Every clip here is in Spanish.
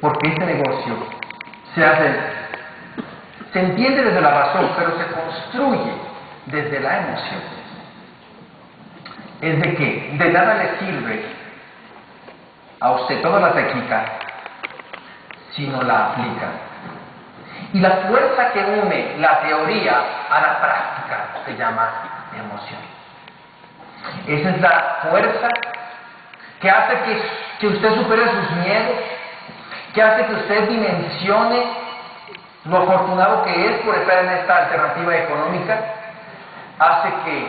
porque este negocio se entiende desde la razón, pero se construye desde la emoción. Es de que de nada le sirve a usted toda la técnica si no la aplica. Y la fuerza que une la teoría a la práctica se llama emoción. Esa es la fuerza que hace que usted supere sus miedos, que hace que usted dimensione lo afortunado que es por estar en esta alternativa económica, hace que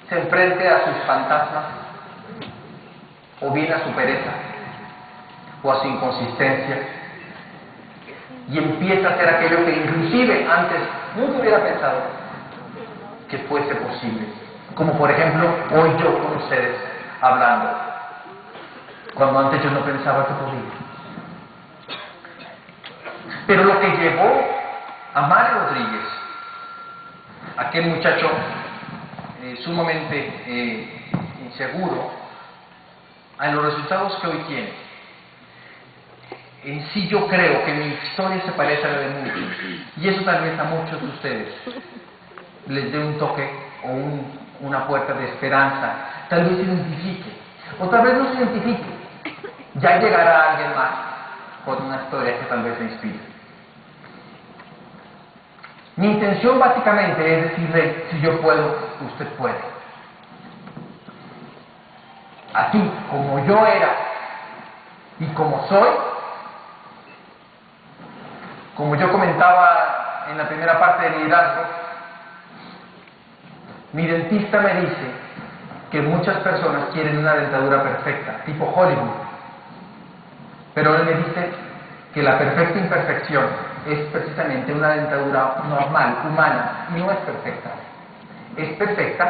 se enfrente a sus fantasmas, o bien a su pereza, o a su inconsistencia, y empieza a hacer aquello que inclusive antes nunca hubiera pensado que fuese posible. Como por ejemplo, hoy yo con ustedes hablando, cuando antes yo no pensaba que podía. Pero lo que llevó a Mario Rodríguez, aquel muchacho sumamente inseguro, a los resultados que hoy tiene, en sí yo creo que mi historia se parece a la de muchos, y eso tal vez a muchos de ustedes les dé un toque o una puerta de esperanza, tal vez se identifique, o tal vez no se identifique, ya llegará alguien más con una historia que tal vez se inspire. Mi intención básicamente es decirle, si yo puedo, usted puede. Así como yo era y como soy, como yo comentaba en la primera parte del liderazgo, mi dentista me dice que muchas personas quieren una dentadura perfecta, tipo Hollywood, pero él me dice que la perfecta imperfección es precisamente una dentadura normal, humana, y no es perfecta. Es perfecta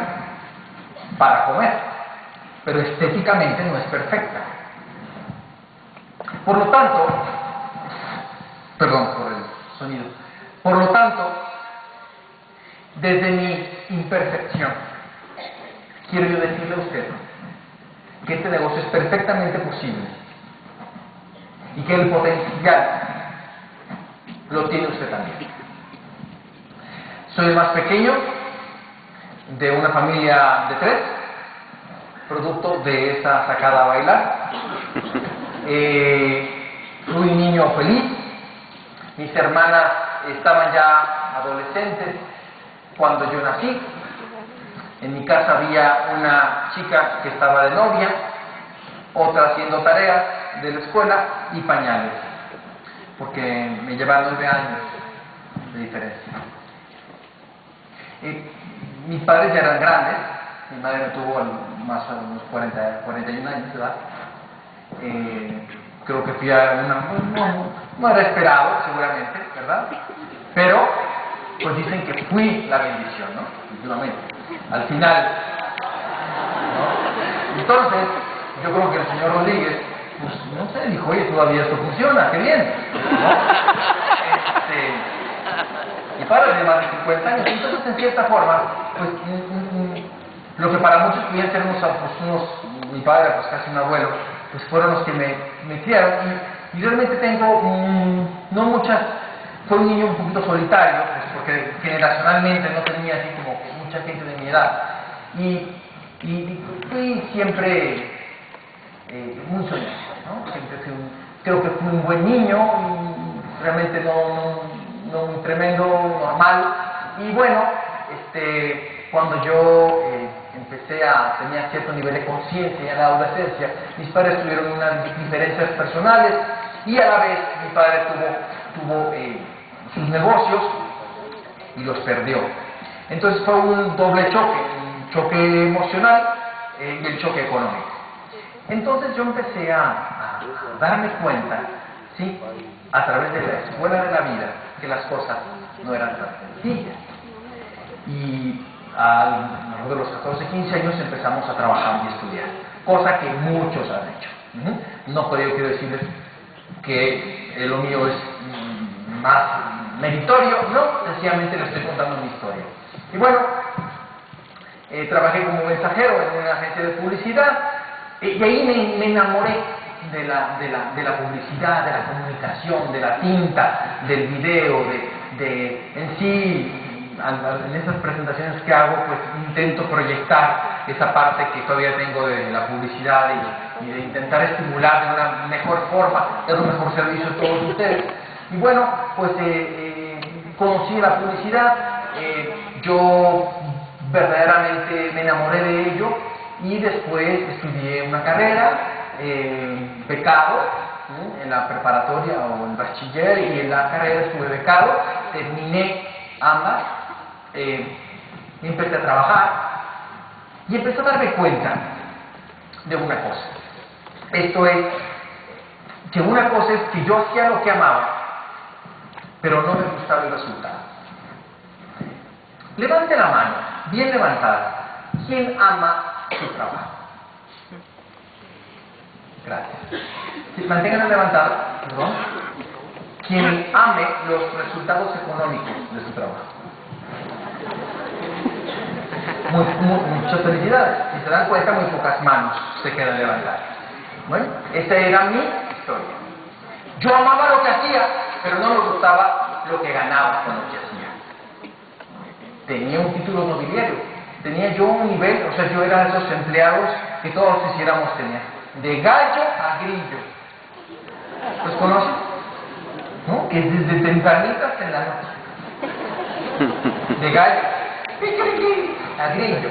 para comer, pero estéticamente no es perfecta. Por lo tanto, perdón por el sonido, por lo tanto, desde mi imperfección, quiero yo decirle a usted que este negocio es perfectamente posible y que el potencial lo tiene usted también. Soy el más pequeño de una familia de 3, producto de esa sacada a bailar. Fui un niño feliz. Mis hermanas estaban ya adolescentes cuando yo nací. En mi casa había una chica que estaba de novia, otra haciendo tareas de la escuela y pañales, porque me llevan 9 años de diferencia. Mis padres ya eran grandes. Mi madre me tuvo más o menos 41 años de edad. Creo que fui a no era esperado, seguramente, ¿verdad? Pero, pues dicen que fui la bendición, ¿no? Últimamente. Al final, ¿no? Entonces, yo creo que el señor Rodríguez, pues, no sé, dijo, oye, todavía esto funciona, qué bien, ¿no? Mi padre de más de 50 años, entonces, en cierta forma, pues, lo que para muchos pudieran ser mi padre, pues casi un abuelo, pues fueron los que me criaron, y realmente tengo no muchas, fue un niño un poquito solitario, pues porque generacionalmente no tenía así como mucha gente de mi edad, y fui siempre muy soñado, ¿no? Siempre creo que fui un buen niño, realmente no muy tremendo, normal, y bueno, cuando yo tenía cierto nivel de conciencia en la adolescencia, mis padres tuvieron unas diferencias personales, y a la vez mi padre tuvo sus negocios y los perdió. Entonces fue un doble choque, un choque emocional y el choque económico. Entonces yo empecé a darme cuenta, ¿sí?, a través de la escuela de la vida, que las cosas no eran tan sencillas. Y alrededor de los 14, 15 años empezamos a trabajar y estudiar, cosa que muchos han hecho. No quiero decirles que lo mío es más meritorio, no, sencillamente les estoy contando mi historia. Y bueno, trabajé como mensajero en una agencia de publicidad, y ahí me enamoré de la publicidad, de la comunicación, de la tinta, del video, en sí, en esas presentaciones que hago, pues intento proyectar esa parte que todavía tengo de la publicidad y de intentar estimular de una mejor forma, dar un mejor servicio a todos ustedes. Y bueno, pues conocí la publicidad, yo verdaderamente me enamoré de ello y después estudié una carrera, becado, en la preparatoria o en bachiller, y en la carrera estuve becado, terminé ambas, y empecé a trabajar y empecé a darme cuenta de una cosa. Esto es, que una cosa es que yo hacía lo que amaba, pero no me gustaba el resultado. Levante la mano, bien levantada. ¿Quién ama su trabajo? Gracias. Manténganla levantada, perdón. Quien ame los resultados económicos de su trabajo. Muchas felicidades. Si se dan cuenta, muy pocas manos se quedan levantadas. Bueno, esa era mi historia. Yo amaba lo que hacía, pero no me gustaba lo que ganaba con lo que hacía. Tenía un título nobiliario, tenía yo un nivel, o sea, yo era de esos empleados que todos quisiéramos tener, de gallo a grillo. ¿Los conocen? ¿No? Que desde tempranito hasta en la noche. De gallo a grillo.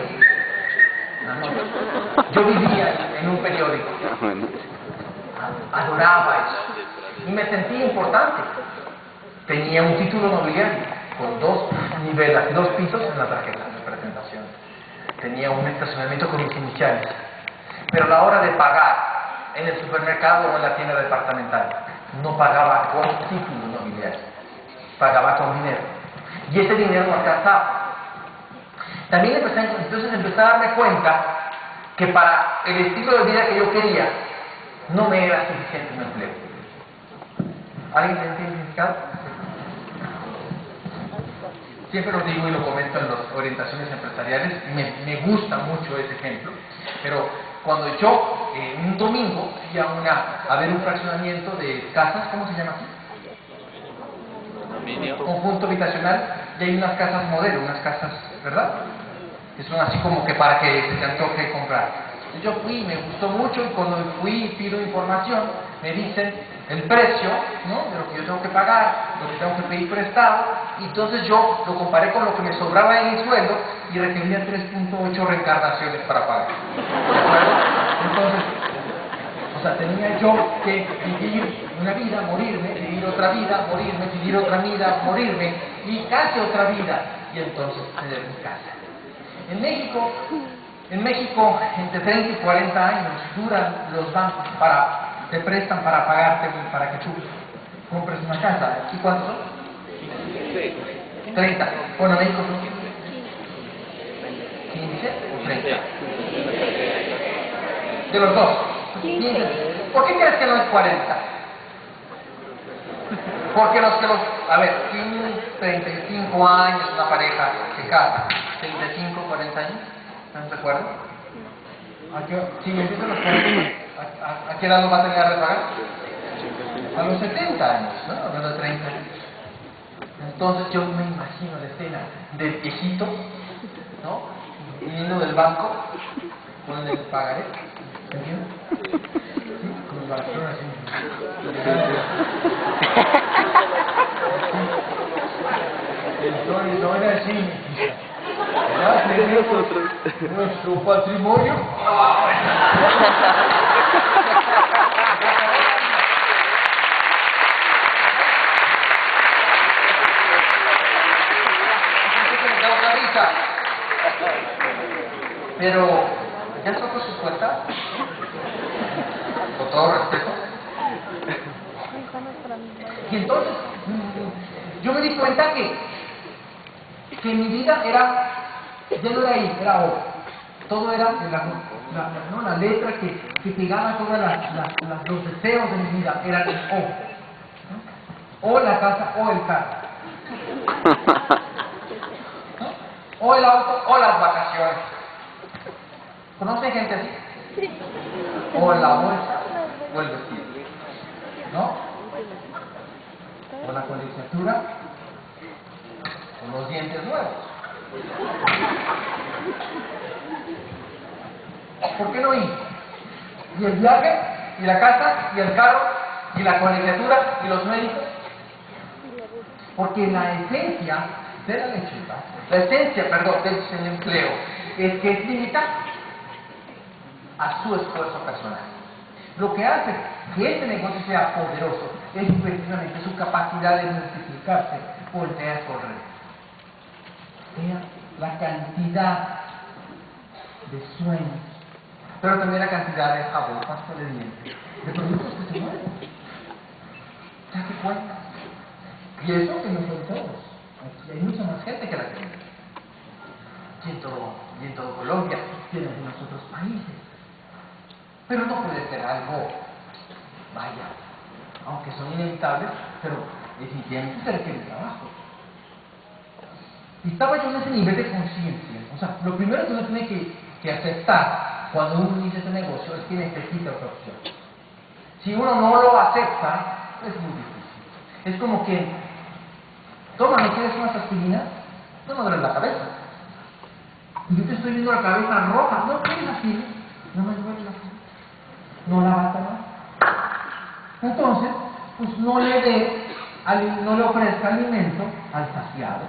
Yo vivía en un periódico. Adoraba eso. Y me sentía importante. Tenía un título nobiliario con 2 niveles, 2 pisos en la tarjeta de presentación. Tenía un estacionamiento con mis iniciales. Pero a la hora de pagar en el supermercado o en la tienda departamental, no pagaba con título nobiliario, pagaba con dinero. Y ese dinero no alcanzaba. También empecé a darme cuenta que para el estilo de vida que yo quería, no me era suficiente un empleo. ¿Alguien se entiende el significado? Siempre lo digo y lo comento en las orientaciones empresariales, me gusta mucho ese ejemplo, pero cuando yo un domingo fui a ver un fraccionamiento de casas, ¿cómo se llama aquí? Conjunto habitacional, y hay unas casas modelo, unas casas, ¿verdad? Que son así como que para que se te antoje comprar. Entonces yo fui, me gustó mucho, y cuando fui y pido información, me dicen el precio, ¿no?, de lo que yo tengo que pagar, lo que tengo que pedir prestado, y entonces yo lo comparé con lo que me sobraba en mi sueldo y requería 3.8 reencarnaciones para pagar. ¿De acuerdo? Entonces, o sea, tenía yo que vivir una vida, morirme, vivir otra vida, morirme, vivir otra vida, morirme, y casi otra vida, y entonces tener mi casa. En México, entre 30 y 40 años duran los bancos te prestan para pagarte, para que tú compres una casa. ¿Aquí cuántos son? 30. Bueno, en México son 15 o 30. De los dos. 15. ¿Por qué crees que no es 40? Porque a ver, 35 años una pareja se casa, 35, 40 años, ¿no se acuerdan? Si empiezan los 40, ¿a qué edad lo va a terminar de pagar? A los 70 años, ¿no? Hablando de 30 años. Entonces yo me imagino la escena del viejito, ¿no?, viniendo del banco con el pagaré, ¿entiendes? ¿Sí? Con el balcón así. El sol era así. Ya tenemos nuestro patrimonio. Pero, ¿ya sacó su cuenta? Con todo respeto. Y entonces, yo me di cuenta que mi vida ya no era ahí, era O. Todo era la letra que pegaba todos los deseos de mi vida, era el O. ¿No? O la casa, o el carro. ¿No? O el auto, o las vacaciones. ¿Conocen gente así? O la bolsa, o el vestido, ¿no? O la colegiatura, o los dientes nuevos. ¿Por qué no ir? Y el viaje, y la casa, y el carro, y la colegiatura, y los médicos. Porque la esencia de la lechuga, la esencia, perdón, del empleo, es que es limitada a su esfuerzo personal. Lo que hace que este negocio sea poderoso es precisamente su capacidad de multiplicarse por el alrededor. Vea la cantidad de sueños, pero también la cantidad de jabón, pasta de dientes, de productos que se mueven. Date cuenta. Y eso que no son todos. Hay mucha más gente que la que vive. Y en todo Colombia y en algunos otros países. Pero no puede ser algo, vaya, aunque son inevitables, pero definitivamente se requiere trabajo. Y estaba yo en ese nivel de conciencia. O sea, lo primero que uno tiene que aceptar cuando uno inicia este negocio es que necesita otra opción. Si uno no lo acepta, es muy difícil. Es como que, toma, ¿no quieres unas aspirinas? No me duele la cabeza. Y yo te estoy viendo la cabeza roja. No quieres aspirina, no me duele la cabeza. No la basta más. Entonces, pues no le ofrezca alimento al saciado.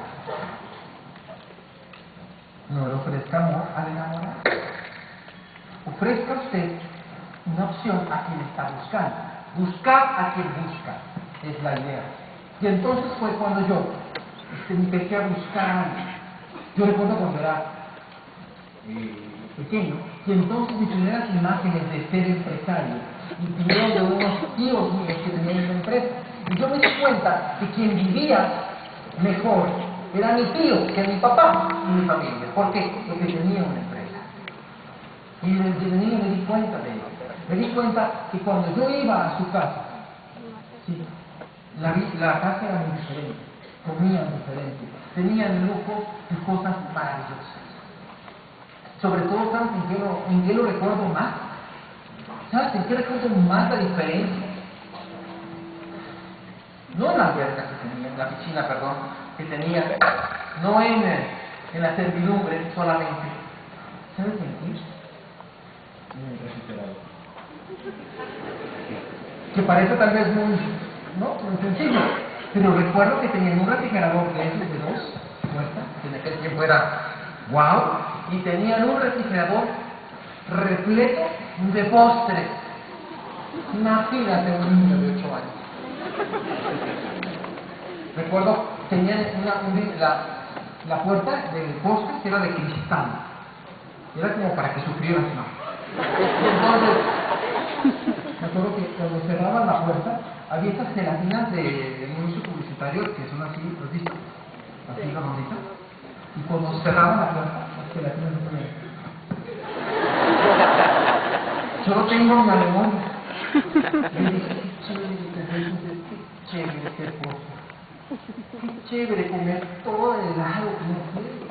No le ofrezca amor al enamorado. Ofrezca usted una opción a quien está buscando. Buscar a quien busca es la idea. Y entonces fue cuando yo empecé a buscar. Yo recuerdo cuando era pequeño, y entonces mis primeras imágenes de ser empresario vinieron de unos tíos míos que tenían una empresa. Y yo me di cuenta que quien vivía mejor era mi tío que mi papá y mi familia. ¿Por qué? Porque tenía una empresa. Y desde niño me di cuenta de ello. Me di cuenta que cuando yo iba a su casa, sí, la casa era muy diferente, comían diferente, tenían lujos y cosas maravillosas. Sobre todo, ¿sabes en qué lo recuerdo más? ¿Sabes en qué recuerdo más la diferencia? No en la alberca que tenía, en la piscina, perdón, que tenía, no en la servidumbre solamente. ¿Sabes en qué? En el refrigerador. Que parece tal vez muy sencillo, pero recuerdo que tenían un refrigerador de esos de 2 puertas, que en aquel tiempo era wow, y tenían un refrigerador repleto de postres. Imagínate un niño de 8 años. Recuerdo, tenían la puerta del postre que era de cristal. Era como para que sufrieras más. Y entonces, recuerdo que cuando cerraban la puerta, había estas gelatinas de anuncio publicitario que son así, ¿lo has visto? Así redonditas. Y cuando cerraban la puerta, las gelatinas no tenían. Yo lo tengo en la memoria. Y dije, qué chévere este postre. Qué chévere comer todo el helado que uno quiere.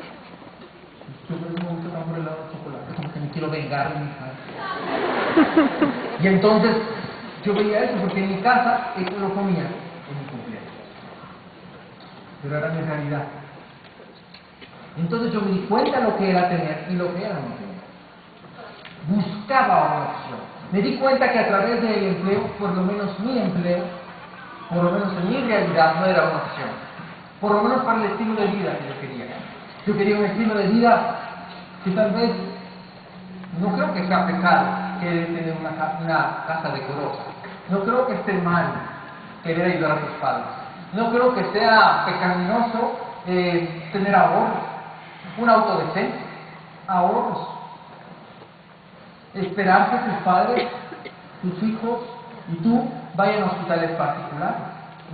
Yo por ese momento estaba por el helado de chocolate, como que me quiero vengar de mi casa. Y entonces yo veía eso, porque en mi casa eso lo comía en mi cumpleaños. Pero era mi realidad. Entonces yo me di cuenta de lo que era tener y lo que era no tener. Buscaba una opción. Me di cuenta que a través del empleo, por lo menos mi empleo, por lo menos en mi realidad, no era una opción. Por lo menos para el estilo de vida que yo quería. Yo quería un estilo de vida que tal vez, no creo que sea pecado querer tener una casa decorosa. No creo que esté mal querer ayudar a tus padres. No creo que sea pecaminoso tener ahorros, un auto decente, ahorros. Esperar que tus padres, tus hijos y tú vayan a hospitales particulares,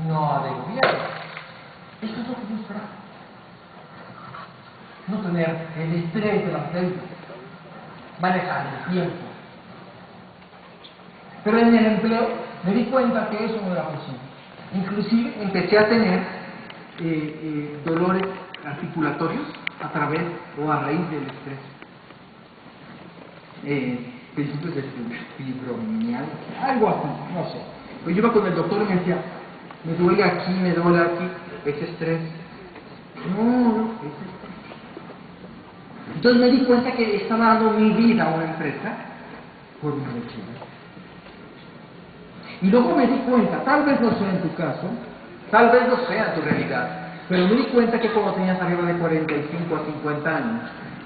no a de gobierno. Eso es lo que yo esperaba. No tener el estrés de las deudas, manejar el tiempo. Pero en el empleo me di cuenta que eso no era posible. Inclusive empecé a tener dolores articulatorios a través o a raíz del estrés. principios de fibromialgia, algo así, no sé. Pues yo iba con el doctor y me decía, me duele aquí, me duele aquí, es estrés. No, es estrés. Entonces me di cuenta que estaba dando mi vida a una empresa por una lechera. Y luego me di cuenta, tal vez no sea en tu caso, tal vez no sea en tu realidad, pero me di cuenta que cuando tenías arriba de 45 a 50 años,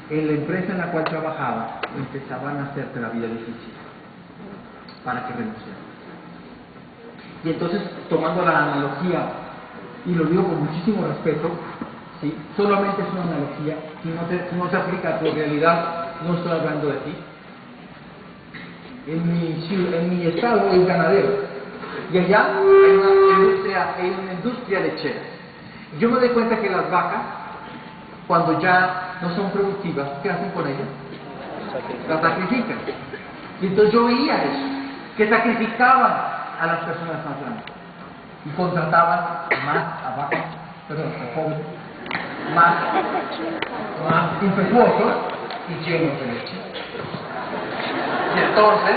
en la empresa en la cual trabajaba, empezaban a hacerte la vida difícil para que renunciaras. Y entonces, tomando la analogía, y lo digo con muchísimo respeto, ¿sí? Solamente es una analogía, si no se aplica a tu realidad, no estoy hablando de ti. En mi estado es ganadero, y allá hay una industria lechera. Yo me doy cuenta que las vacas, cuando ya no son productivas, ¿qué hacen con ellas? Las sacrifican. Y entonces yo veía eso, que sacrificaban a las personas más grandes y contrataban más a vacas, a jóvenes, más impetuosos y llenos de leche. Y entonces,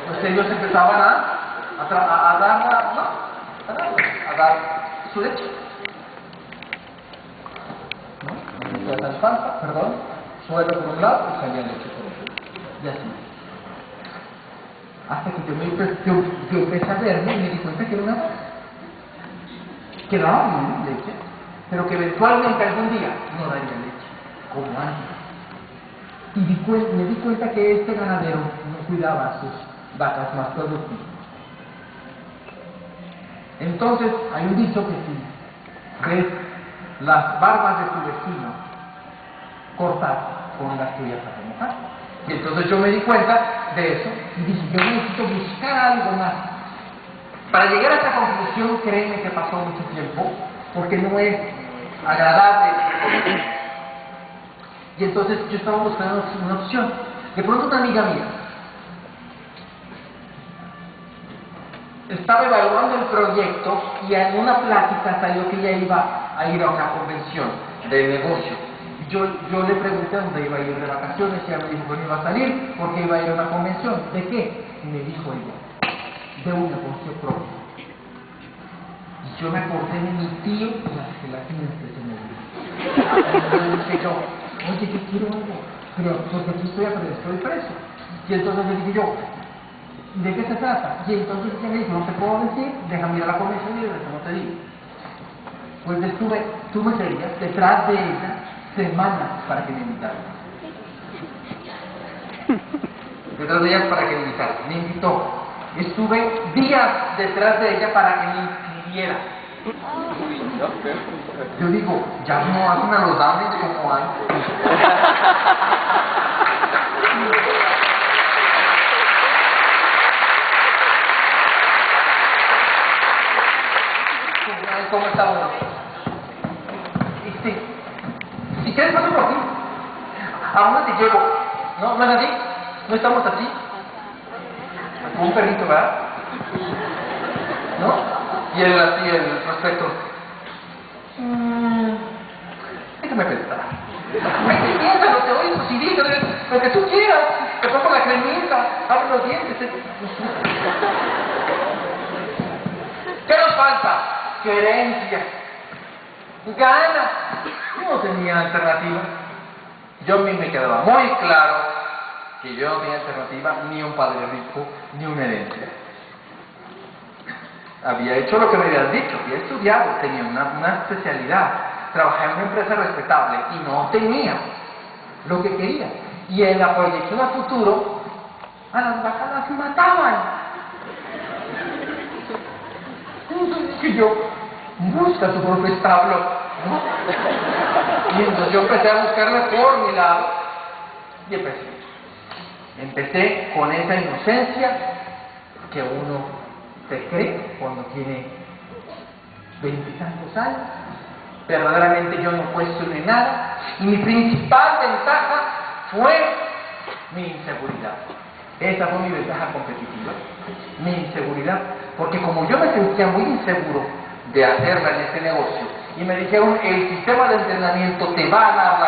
pues ellos empezaban a dar su leche. ¿No? La alfalfa, perdón, suelo por un lado y salía leche por otro. Y así. Hasta que yo empecé a verme y me di cuenta que era una vaca. Que daba bien leche, pero que eventualmente algún día no daría leche, como antes. Y me di cuenta que este ganadero no cuidaba a sus vacas más productivas. Entonces, hay un dicho que si ves las barbas de tu vecino cortar, con las tuyas a remojar. Y entonces yo me di cuenta de eso y dije, yo necesito buscar algo más. Para llegar a esta conclusión, créeme que pasó mucho tiempo, porque no es agradable. Y entonces yo estaba buscando una opción. De pronto una amiga mía estaba evaluando el proyecto y en una plática salió que ella iba a ir a una convención de negocio. Yo le pregunté dónde iba a ir de vacaciones y ella me dijo que no iba a salir porque iba a ir a una convención. ¿De qué? Y me dijo ella, de un negocio propio. Y yo me acordé de mi tío y las gelatinas que se me dio. Entonces dije yo, oye, yo quiero algo, pero porque aquí estoy preso. Y entonces le dije yo, ¿de qué se trata? Y entonces ella me dijo, no te puedo decir, déjame ir a la convención y de eso no te digo. Pues estuve detrás de ella semanas para que me invitara. Detrás de ella para que me invitara. Me invitó. Estuve días detrás de ella para que me inscribiera. Yo digo, ya no hacen a los dames como antes. ¿Cómo está uno? ¿Y qué les pasó por aquí? ¿A dónde te llevo? ¿No? ¿No es así? ¿No estamos así? Como un perrito, ¿verdad? ¿No? Y el prospecto. Déjame pensar. Piénsalo, te doy eso, sí, dígale lo que tú quieras. Te pongo la cremita, abre los dientes. ¿Qué nos falta? Querencia, ganas. Yo no tenía alternativa. Yo a mí me quedaba muy claro que yo no tenía alternativa, ni un padre rico, ni una herencia. Había hecho lo que me habían dicho, había estudiado, tenía una especialidad, trabajaba en una empresa respetable y no tenía lo que quería. Y en la proyección a futuro, a las vacas las mataban. Y yo, busca tu propio establo, ¿no? Y entonces yo empecé a buscarme por mi lado y empecé con esa inocencia que uno se cree cuando tiene 20 y tantos años. Verdaderamente yo no cuestioné nada y mi principal ventaja fue mi inseguridad. Esa fue mi ventaja competitiva, mi inseguridad, porque como yo me sentía muy inseguro de hacerla en este negocio, y me dijeron, el sistema de entrenamiento te va a dar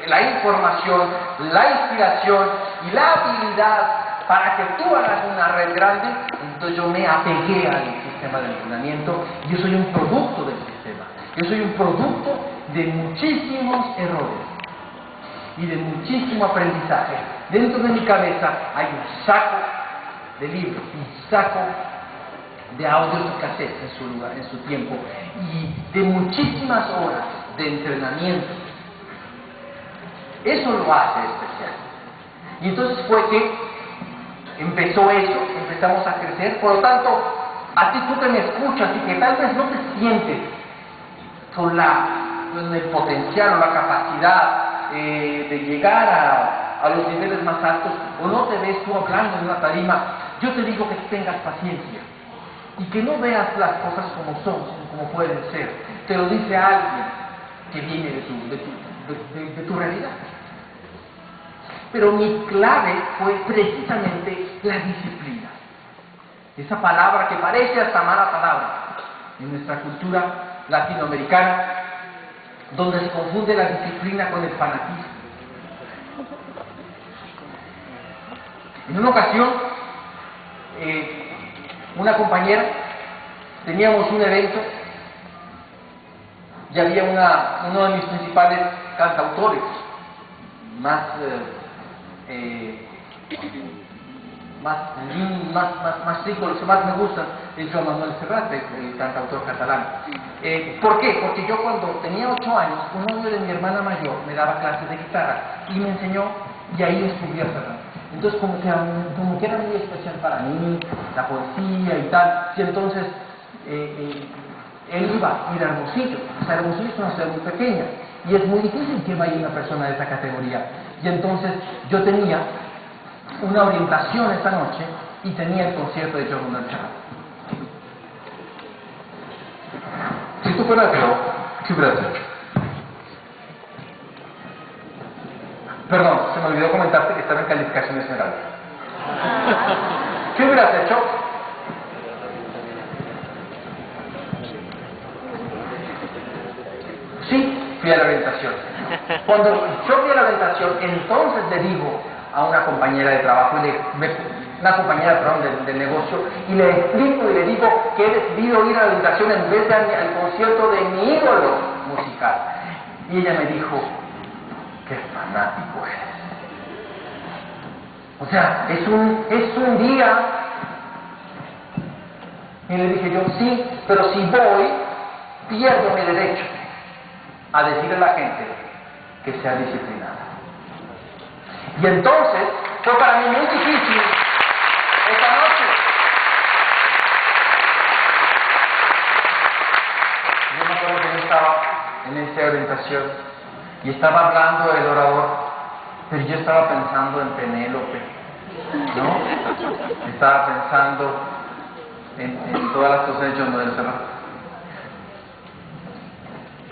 la información, la inspiración y la habilidad para que tú hagas una red grande. Entonces yo me apegué al sistema de entrenamiento. Yo soy un producto del sistema. Yo soy un producto de muchísimos errores y de muchísimo aprendizaje. Dentro de mi cabeza hay un saco de libros, un saco de audios y cassettes en su lugar, en su tiempo, y de muchísimas horas de entrenamiento. Eso lo hace especial. Y entonces fue que empezó eso, empezamos a crecer. Por lo tanto, a ti tú que me escuchas y que tal vez no te sientes con el potencial o la capacidad de llegar a los niveles más altos, o no te ves tú hablando en una tarima, yo te digo que tengas paciencia y que no veas las cosas como son, sino como pueden ser. Te lo dice alguien que viene de tu realidad. Pero mi clave fue precisamente la disciplina. Esa palabra que parece hasta mala palabra en nuestra cultura latinoamericana, donde se confunde la disciplina con el fanatismo. En una ocasión, una compañera, teníamos un evento y había uno de mis principales cantautores, más rico, los que más me gustan, es Joan Manuel Serrat, el cantautor catalán. ¿Por qué? Porque yo cuando tenía 8 años, un novio de mi hermana mayor me daba clases de guitarra y me enseñó, y ahí descubrí a Serrat. Entonces como que era muy especial para mí, la poesía y tal, y entonces él iba a ir a Hermosillo. O sea, Hermosillo es una ciudad muy pequeña y es muy difícil que vaya una persona de esa categoría. Y entonces yo tenía una orientación esa noche y tenía el concierto de Joan Manuel Serrat. Si tú fueras yo, ¿qué hubieras hecho? Perdón, se me olvidó comentarte que estaba en calificación esmeralda. ¿Qué hubieras hecho? Sí, fui a la orientación. Cuando yo fui a la orientación, entonces le digo a una compañera de trabajo, una compañera, de negocio, y le explico y le digo que he decidido ir a la orientación en vez de al concierto de mi ídolo musical. Y ella me dijo, qué fanático eres. O sea, es un día. Y le dije yo, sí, pero si voy, pierdo mi derecho a decirle a la gente que sea disciplinada. Y entonces fue para mí muy difícil esa noche. Yo me acuerdo que yo estaba en esa orientación y estaba hablando del orador, pero yo estaba pensando en Penélope, ¿no? Estaba pensando en todas las cosas de Joan Manuel Serrat.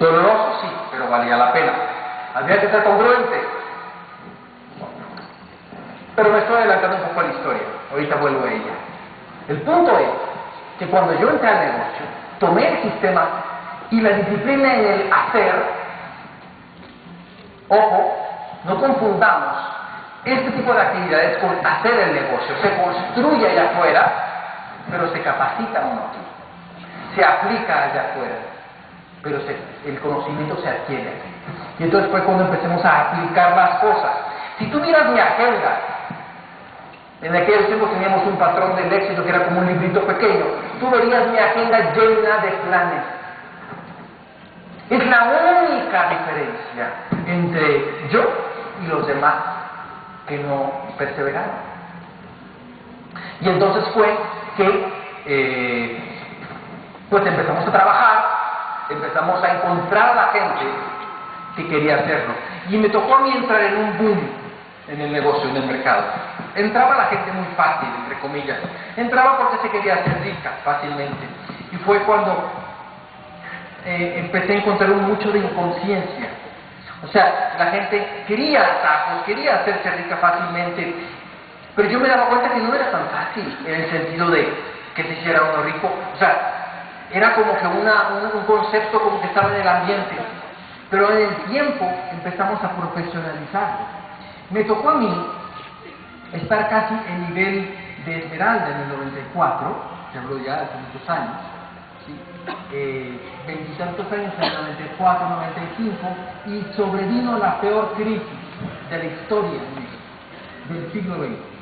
Doloroso, sí, pero valía la pena. Había que ser congruente. Pero me estoy adelantando un poco a la historia. Ahorita vuelvo a ella. El punto es que cuando yo entré al negocio, tomé el sistema y la disciplina en el hacer. Ojo, no confundamos este tipo de actividades con hacer el negocio. Se construye allá afuera, pero se capacita uno aquí. Se aplica allá afuera, pero el conocimiento se adquiere aquí. Y entonces fue cuando empecemos a aplicar las cosas. Si tú miras mi agenda, en aquel tiempo teníamos un patrón del éxito que era como un librito pequeño, tú verías mi agenda llena de planes. Es la única diferencia entre yo y los demás que no perseveraron. Y entonces fue que pues empezamos a trabajar, empezamos a encontrar a la gente que quería hacerlo. Y me tocó a mí entrar en un boom en el negocio, en el mercado. Entraba la gente muy fácil, entre comillas. Entraba porque se quería hacer rica fácilmente. Y fue cuando empecé a encontrar mucho de inconsciencia. O sea, la gente quería atajos, quería hacerse rica fácilmente, pero yo me daba cuenta que no era tan fácil en el sentido de que se hiciera uno rico. O sea, era como que un concepto como que estaba en el ambiente. Pero en el tiempo empezamos a profesionalizarlo. Me tocó a mí estar casi en nivel de Esmeralda en el 94, se habló ya hace muchos años, ¿sí? Veintitantos años en el 94, 95, y sobrevino la peor crisis de la historia del siglo XX.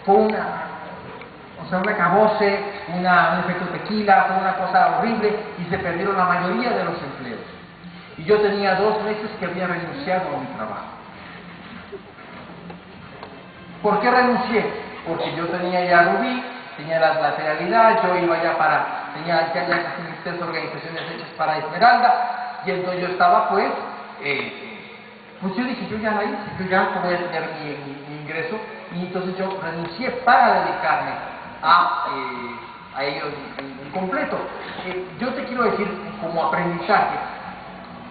Fue un acabose, un efecto tequila, fue una cosa horrible y se perdieron la mayoría de los empleos. Y yo tenía 2 meses que había renunciado a mi trabajo. ¿Por qué renuncié? Porque yo tenía ya Rubí, tenía la lateralidad, yo iba ya tenía ya casi mis 3 organizaciones hechas para Esmeralda, y entonces yo estaba pues yo dije, yo ya la hice, yo ya voy a tener mi ingreso, y entonces yo renuncié para dedicarme a ello en completo. Yo te quiero decir, como aprendizaje,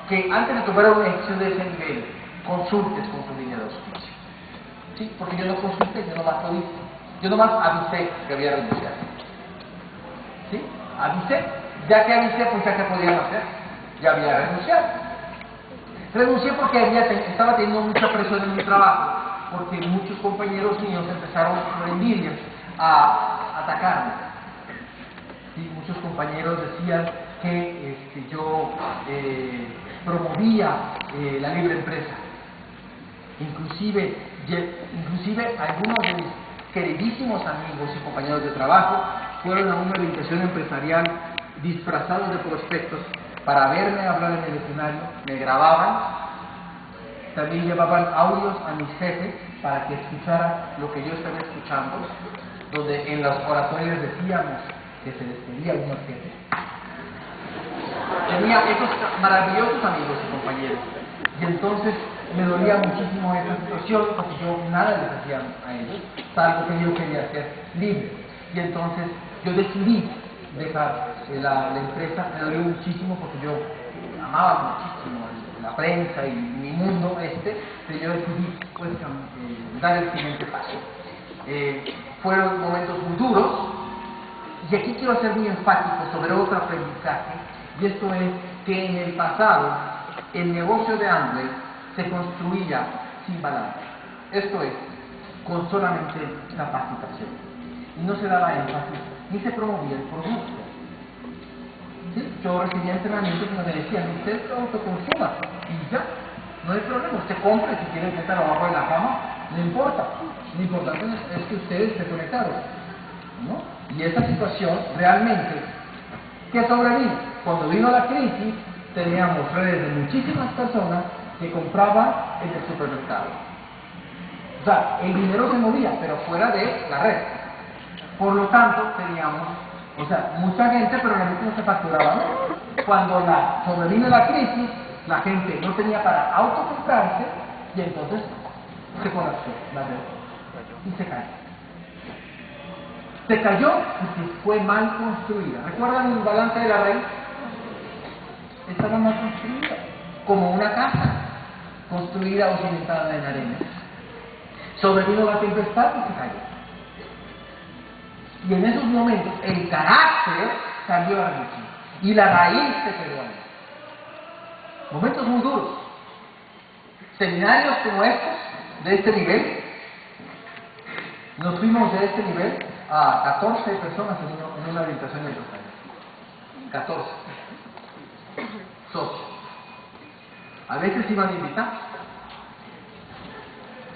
que antes de tomar una decisión de ese nivel, consultes con tu línea de auspicio. ¿Sí? Porque yo no consulté, yo nomás lo hice. Yo nomás avisé que había renunciado. ¿Sí? Avisé, ya que avisé, pues ya que podían hacer, ya había renunciado. Renuncié porque estaba teniendo mucha presión en mi trabajo, porque muchos compañeros míos empezaron por envidia a atacarme. ¿Sí? Muchos compañeros decían que yo promovía la libre empresa. Inclusive algunos de mis queridísimos amigos y compañeros de trabajo fueron a una orientación empresarial disfrazados de prospectos para verme hablar en el escenario, me grababan, también llevaban audios a mis jefes para que escucharan lo que yo estaba escuchando, donde en los oratorios decíamos que se despedía unos jefes. Tenía esos maravillosos amigos y compañeros, y entonces me dolía muchísimo esa situación porque yo nada les hacía a ellos, salvo que yo quería ser libre. Y entonces yo decidí dejar la empresa, me dolió muchísimo porque yo amaba muchísimo la prensa y mi mundo pero yo decidí pues, dar el siguiente paso. Fueron momentos muy duros, y aquí quiero ser muy enfático sobre otro aprendizaje, y esto es que en el pasado el negocio de Amway se construía sin balance. Esto es, con solamente capacitación. Y no se daba énfasis, ni se promovía el producto. ¿Sí? Yo recibía entrenamientos que me decían, usted autoconsuma, y ya, no hay problema, usted compre, si quiere que esté abajo de la cama, no importa. Lo importante es que usted esté conectado, ¿no? Y esa situación realmente, ¿qué sobrevino? Cuando vino la crisis, teníamos redes de muchísimas personas que compraban en el supermercado. O sea, el dinero se movía, pero fuera de la red. Por lo tanto, teníamos, mucha gente, pero la gente no se facturaba, ¿no? Cuando sobrevino la crisis, la gente no tenía para autocomprarse, y entonces se colapsó la red y se cayó. Se cayó porque fue mal construida. ¿Recuerdan el balance de la red? Estaba mal construida, como una casa construida o cimentada en arena. Sobrevino la tempestad y se cayó. Y en esos momentos el carácter salió a la luz y la raíz se quedó ahí. Momentos muy duros. Seminarios como estos, de este nivel, nos fuimos de este nivel a 14 personas en una orientación de 2 años. 14 socios. A veces iban invitados,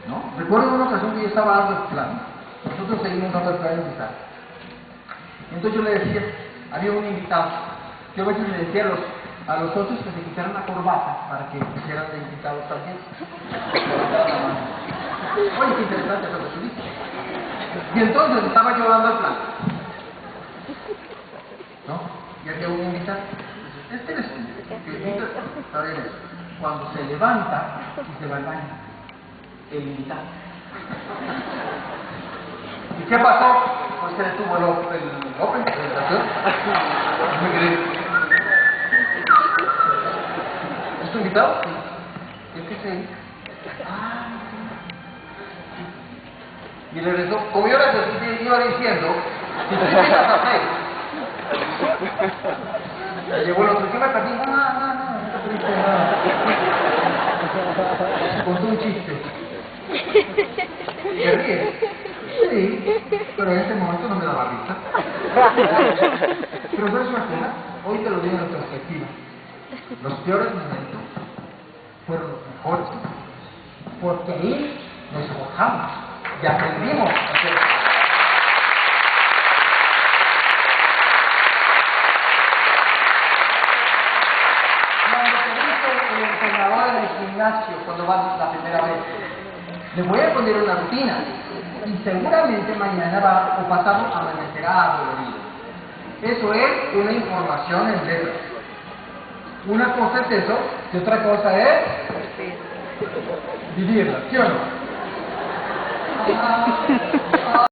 ¿no? Recuerdo una ocasión que yo estaba dando el plan. Nosotros seguimos dando el plan invitado. Entonces yo le decía, había un invitado, yo a veces le decía a los socios que se quitaran la corbata para que hicieran de invitados también. Oye, qué interesante lo que tú dices. Y entonces estaba yo dando el plan, ¿no? Y había un invitado. Este eres tú, que invita, cuando se levanta y se va al baño, el invitado. ¿Y qué pasó? Pues se detuvo el Open, la presentación. Muy querido. ¿Es tu invitado? Sí. ¿Y es que se dedica? Y le regresó, como yo les iba diciendo, si te invitas a hacer. Le llegó el otro, ¿qué me perdí? No te perdiste nada. contó un chiste. ¿Te ríes? Sí, pero en ese momento no me daba risa. Pero ¿sabes una cosa? Hoy te lo digo en perspectiva. Los peores momentos fueron los mejores, porque ahí nos esforzamos y aprendimos a hacer. Cuando te dice el entrenador en el gimnasio cuando vas la primera vez, le voy a poner una rutina y seguramente mañana va o pasado amanecerá dolorido. Eso es una información en letras. Una cosa es eso y otra cosa es vivirla, ¿sí o no?